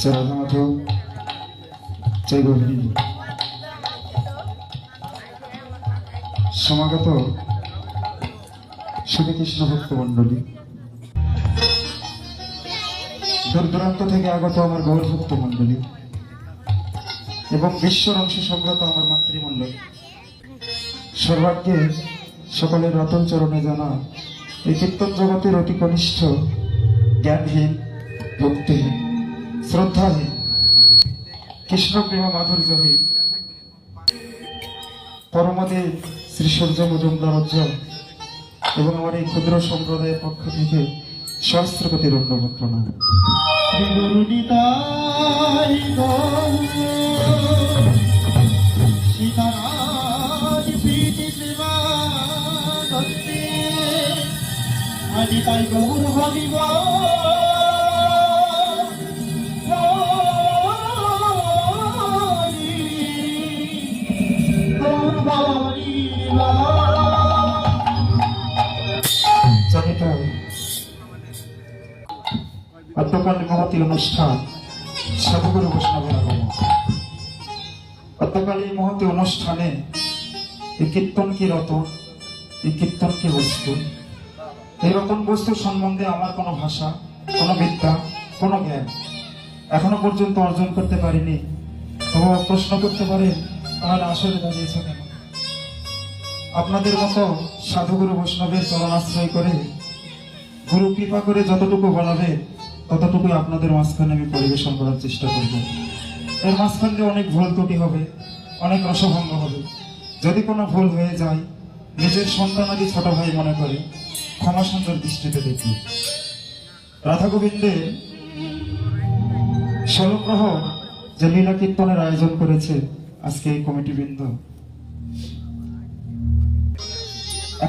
জয় রাধা মাধব, জয় গৌরী। সমাগত শ্রীকৃষ্ণ ভক্ত মন্ডলী, দূর দূরান্ত থেকে আগত আমার গৌর ভক্ত মন্ডলী এবং বিশ্বর অংশে সংগত আমার মাতৃমণ্ডলী, সর্বাগ্যে সকলের রতন চরণে জানা এই কীর্তন জগতের অতি কনিষ্ঠ, জ্ঞানহীন, ভক্তিহীন, শ্রদ্ধাহীন, কৃষ্ণপ্রেম মাধুর্যহীন পরমদেব শ্রী সূর্য মজুমদার উজ্জ্বল এবং আমার এই ক্ষুদ্র সম্প্রদায়ের পক্ষ থেকে সহস্র কোটি ধন্যবাদ প্রণাম। তাই গৌর ভাবিব অদ্যকাল মহতী অনুষ্ঠান সাধুগুরু বৈষ্ণবের আগমন। অদ্যকাল এই মহতী অনুষ্ঠানে এই কীর্তন কি রতন, এই কীর্তন কি বস্তু, এই রতন বস্তু সম্বন্ধে আমার কোনো ভাষা, কোনো বিদ্যা, কোনো জ্ঞান এখনো পর্যন্ত অর্জন করতে পারিনি। তবু প্রশ্ন করতে পারেন, তাহলে আসলে দাঁড়িয়েছ কেন? আপনাদের মতো সাধুগুরু বৈষ্ণবের চরণাশ্রয় করে, গুরু কৃপা করে যতটুকু বলাবে ততটুকুই আপনাদের মাঝখানে আমি পরিবেশন করার চেষ্টা করব। এর মাঝখান দিয়ে অনেক ভুল ত্রুটি হবে, অনেক রসভঙ্গ হবে। যদি কোনো ভুল হয়ে যায়, নিজের সন্তানাদি ছোট ভাই মনে করে ক্ষমা সুন্দর দৃষ্টিতে দেখি। রাধা গোবিন্দের 16 প্রহর যে লীলা কীর্তনের আয়োজন করেছে আজকে এই কমিটিবৃন্দ,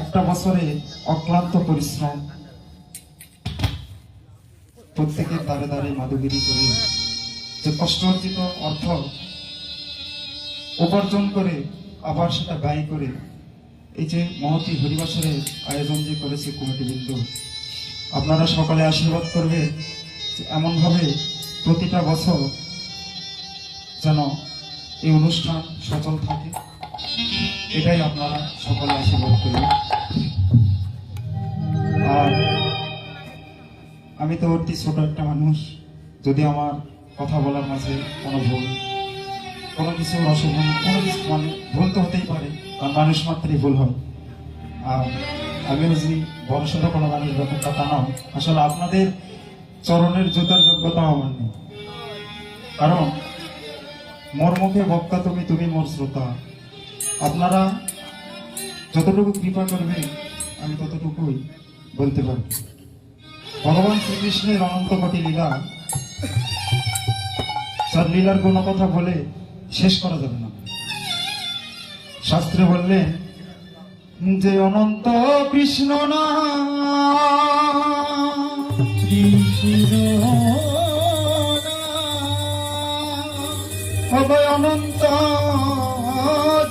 একটা বছরে অক্লান্ত পরিশ্রম, প্রত্যেকের দ্বারে দ্বারে মাদুগিরি করে যে কষ্ট অর্জিত অর্থ উপার্জন করে আবার সেটা ব্যয় করে এই যে মহতী হরিবাসরের আয়োজন যে করেছে কমিটিবৃন্দ, আপনারা সকলে আশীর্বাদ করবে এমনভাবে প্রতিটা বছর যেন এই অনুষ্ঠান সচল থাকে, এটাই আপনারা সকলে আশীর্বাদ করবেন। আর আমি তো অতি ছোট একটা মানুষ, যদি আমার কথা বলার মাঝে কোনো ভুল, কোনো কিছু অসুবিধা, কোনো কিছু মানে ভুল তো হতেই পারে, কারণ মানুষ মাত্রই ভুল হয়। আর আমি বুঝি বড়সড় কোনো মানুষ ব্যাপারটা তা নাও, আসলে আপনাদের চরণের জুতার যোগ্যতা আমার নেই, কারণ মোর মুখে বক্তা তুমি, তুমি মোর শ্রোতা। আপনারা যতটুকু কৃপা করবে আমি ততটুকুই বলতে পারব। ভগবান শ্রীকৃষ্ণের অনন্ত কোটি লীলা, তার লীলার কোনো কথা বলে শেষ করা যাবে না। শাস্ত্রে বললেন যে অনন্ত কৃষ্ণ না হবে অনন্ত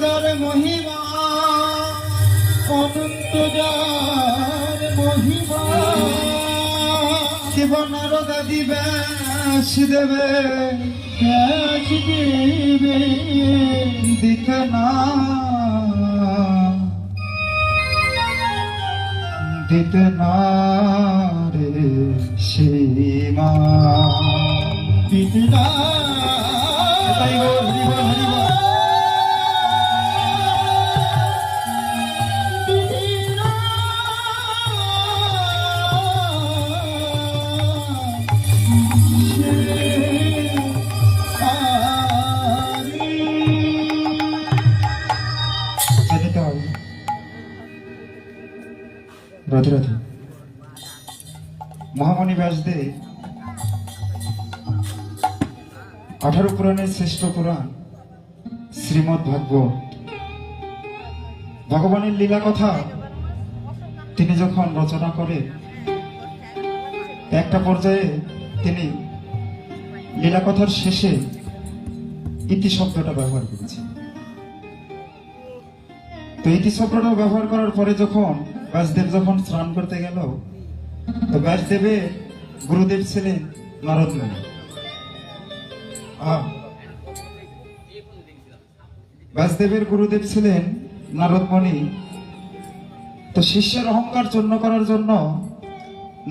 যার মহিমা, অনন্ত যার মহিমা জীবনার দাদি ব্যাস দেবে, ব্যাস দেবে দিতে না, দিতে না রে সীমা, দিতে না। তাই বল হরিবল হরিবল। রাধে রাধে। মহামণি ব্যাসদেব 18 পুরাণের শ্রেষ্ঠ পুরাণ শ্রীমদ্ ভাগবত, ভগবানের লীলা কথা তিনি যখন রচনা করে একটা পর্যায়ে তিনি লীলা কথার শেষে ইতি শব্দটা ব্যবহার করেছেন। তো ইতি শব্দটা ব্যবহার করার পরে যখন ব্যাসদেব যখন স্নান করতে গেল, তো ব্যাসদেবের গুরুদেব ছিলেন নারদ মুনি। ব্যাসদেবের গুরুদেব ছিলেন নারদ মুনি। তো শিষ্যের অহংকার চূর্ণ করার জন্য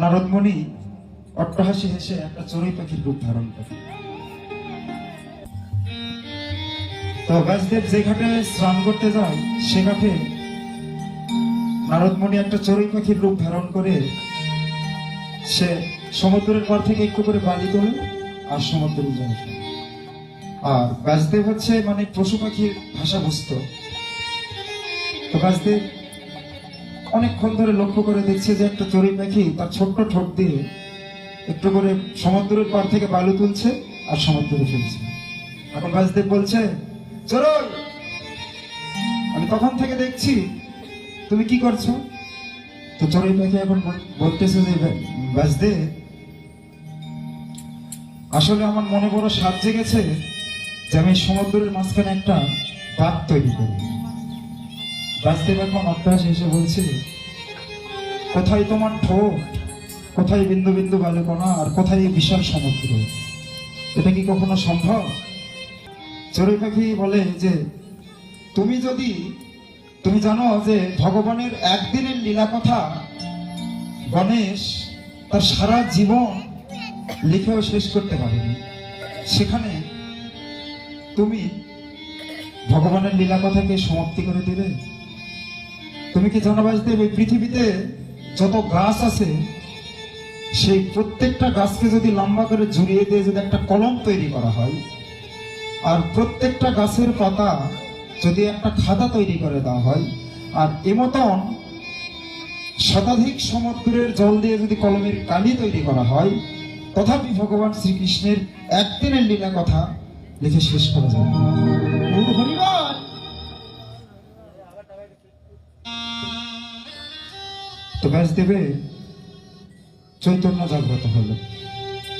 নারদ মুনি অট্টহাসি হেসে একটা চড়ুই পাখির রূপ ধারণ করে। তো ব্যাসদেব যে ঘাটে স্নান করতে যায় সে ঘাটে নারদ মুনি একটা চড়ুই পাখির রূপ ধারণ করে সে সমুদ্রের পর থেকে একটু করে বালি তোলে আর সমুদ্রে যায়। আর ব্যাসদেব হচ্ছে মানে পশু পাখির ভাষা বুঝতো। তো ব্যাসদেব অনেকক্ষণ ধরে লক্ষ্য করে দেখছে যে একটা চড়ুই পাখি তার ছোট্ট ঠোঁট দিয়ে একটু করে সমুদ্রের পার থেকে বালু তুলছে আর সমুদ্রে ফেলছে। এখন ব্যাসদেব বলছে, চড়ুই, আমি তখন থেকে দেখছি তুমি কি করছো। তো চড়ুই পাখি এখন বলতেছে যে ব্যাসদেব, আসলে আমার মনে বড় সাজ জেগেছে যে আমি সমুদ্রের মাঝখানে একটা বাঁধ তৈরি করি। ব্যাসদেব এখন অট্টহাসি এসে বলছে, কোথায় তোমার ঠোঁট, কোথায় বিন্দু বিন্দু বালুকণা, আর কোথায় এই বিশাল সমুদ্র? এটা কি কখনো সম্ভব? চড়ুই পাখি বলে যে তুমি জানো যে ভগবানের একদিনের লীলা কথা গণেশ তার সারা জীবন লিখেও শেষ করতে পারেনি, সেখানে তুমি ভগবানের লীলা কথাকে সমাপ্তি করে দিবে? তুমি কি জানো ব্যাসদেব, এই পৃথিবীতে যত গাছ আছে সেই প্রত্যেকটা গাছকে যদি লম্বা করে ঝুলিয়ে দিয়ে যদি একটা কলম তৈরি করা হয়, আর প্রত্যেকটা গাছের পাতা যদি একটা খাতা তৈরি করে দেওয়া হয়, আর এমতন শতাধিক সমুদ্রের জল দিয়ে যদি কলমের কালি তৈরি করা হয়, তথাপি ভগবান শ্রীকৃষ্ণের একদিনের লীলা কথা লিখে শেষ করা যায় না। গৌর হরিবল। তো ব্যাসদেবে চৈতন্য জাগ্রত হলো।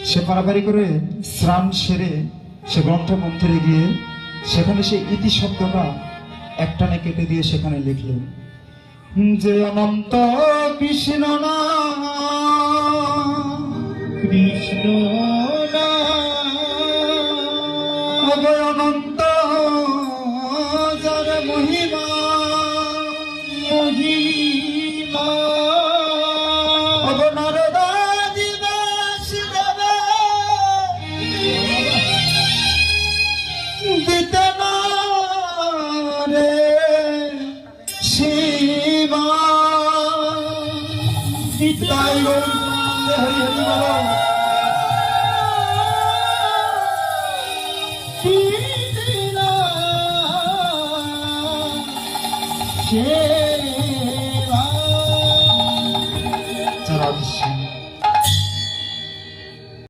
সে পারাপারি করে স্নান সেরে সে গ্রন্থ মন্দিরে গিয়ে সেখানে সে ইতি শব্দটা একটানে কেটে দিয়ে সেখানে লিখলেন যে অনন্ত কৃষ্ণ নাম, কৃষ্ণ অভয় অনন্ত যার মহিমা, মহিমা অভ নারদাদি বাসুদেবে দিতে না রে সীমা। তাই গৌরাঙ্গে হরি হরি বলো। সেবা যারা বিশ্ব